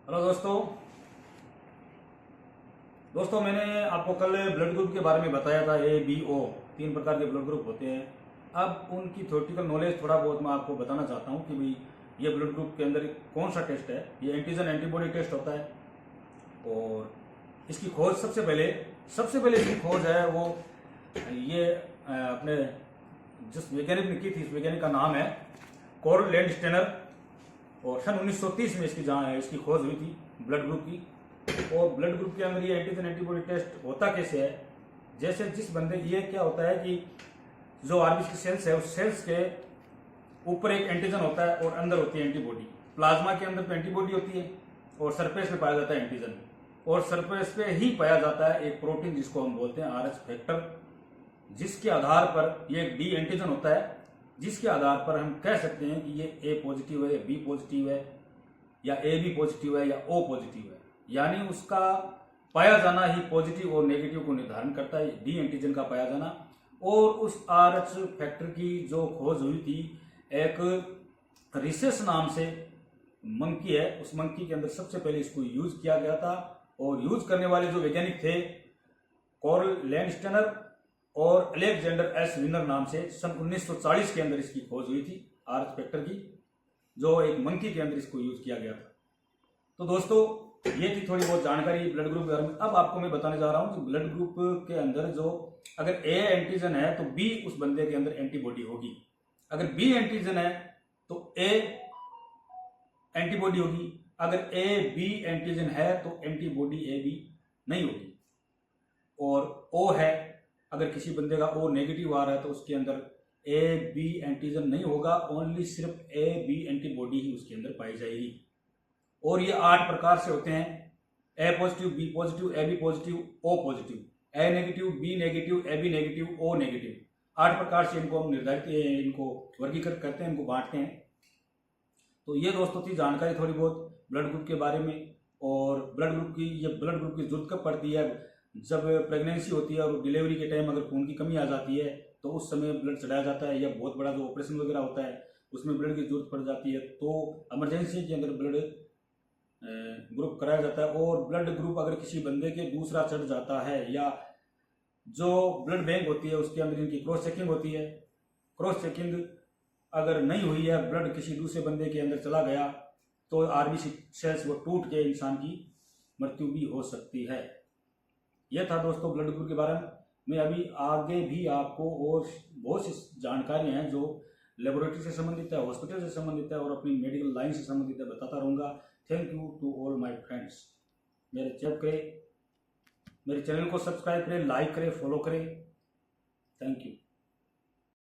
Hello दोस्तों मैंने आपको कल ब्लड ग्रुप के बारे में बताया था। ए बी ओ 3 प्रकार के ब्लड ग्रुप होते हैं। अब उनकी थ्योरेटिकल नॉलेज थोड़ा बहुत मैं आपको बताना चाहता हूँ कि भाई ये ब्लड ग्रुप के अंदर कौन सा टेस्ट है। ये एंटीजन एंटीबॉडी टेस्ट होता है और इसकी खोज सबसे पहले इसकी खोज है वो ये अपने जिस वैज्ञानिक ने की थी, इस वैज्ञानिक का नाम है कॉर्ल लैंडस्टेनर और सन 1930 में इसकी खोज हुई थी ब्लड ग्रुप की। और ब्लड ग्रुप के अंदर ये एंटीजन एंटीबॉडी टेस्ट होता कैसे है, जैसे जिस बंदे ये क्या होता है कि जो आरबीसी सेल्स है उस सेल्स के ऊपर एक एंटीजन होता है और अंदर होती है एंटीबॉडी। प्लाज्मा के अंदर तो एंटीबॉडी होती है और सरफेस पे पाया जाता है एंटीजन, और सरफेस पे ही पाया जाता है एक प्रोटीन जिसको हम बोलते हैं आरएच फैक्टर, जिसके आधार पर ये एक डी एंटीजन होता है, जिसके आधार पर हम कह सकते हैं कि ये ए पॉजिटिव है, बी पॉजिटिव है, या ए बी पॉजिटिव है, या ओ पॉजिटिव है। यानी उसका पाया जाना ही पॉजिटिव और नेगेटिव को निर्धारण करता है, डी एंटीजन का पाया जाना। और उस आरएच फैक्टर की जो खोज हुई थी, एक रिसेस नाम से मंकी है, उस मंकी के अंदर सबसे पहले इसको यूज किया गया था। और यूज करने वाले जो वैज्ञानिक थे कॉर्ल लैंडस्टेनर और अलेक्जेंडर एस विनर नाम से, सन 1940 के अंदर इसकी खोज हुई थी आरएच फैक्टर की, जो एक मंकी के अंदर इसको यूज किया गया था। तो दोस्तों ये थी थोड़ी बहुत जानकारी ब्लड ग्रुप के बारे में। अब आपको मैं बताने जा रहा हूं कि ब्लड ग्रुप के अंदर जो अगर ए एंटीजन है तो बी उस बंदे के अंदर एंटीबॉडी होगी, अगर बी एंटीजन है तो ए एंटीबॉडी होगी, अगर ए बी एंटीजन है तो एंटीबॉडी ए बी नहीं होगी। और ओ है, अगर किसी बंदे का ओ नेगेटिव आ रहा है तो उसके अंदर ए बी एंटीजन नहीं होगा, ओनली सिर्फ ए बी एंटीबॉडी ही उसके अंदर पाई जाएगी। और ये 8 प्रकार से होते हैं, A positive, B positive, A B positive, O positive, A negative, B negative, A B negative, O negative. 8 प्रकार से इनको हम इनको वर्गीकृत करते हैं, इनको बांटते हैं। तो ये दोस्तों थी जानकारी थोड़ी बहुत ब्लड ग्रुप के बारे में। और ब्लड ग्रुप की जरूरत कब पड़ती है, जब प्रेगनेंसी होती है और डिलीवरी के टाइम अगर खून की कमी आ जाती है तो उस समय ब्लड चढ़ाया जाता है, या बहुत बड़ा जो ऑपरेशन वगैरह होता है उसमें ब्लड की जरूरत पड़ जाती है तो इमरजेंसी के अंदर ब्लड ग्रुप कराया जाता है। और ब्लड ग्रुप अगर किसी बंदे के दूसरा चढ़ जाता है, या जो ब्लड बैंक होती है उसके अंदर इनकी क्रॉस चेकिंग होती है, क्रॉस चेकिंग अगर नहीं हुई है, ब्लड किसी दूसरे बंदे के अंदर चला गया तो आरबीसी सेल्स वो टूट के इंसान की मृत्यु भी हो सकती है। यह था दोस्तों ब्लड ग्रुप के बारे में। मैं अभी आगे भी आपको और बहुत सी जानकारी हैं जो लेबोरेटरी से संबंधित है, हॉस्पिटल से संबंधित है और अपनी मेडिकल लाइन से संबंधित है, बताता रहूँगा। Thank you to all my friends. मेरे चैनल को सब्सक्राइब करें, लाइक करें, फॉलो करें। Thank you.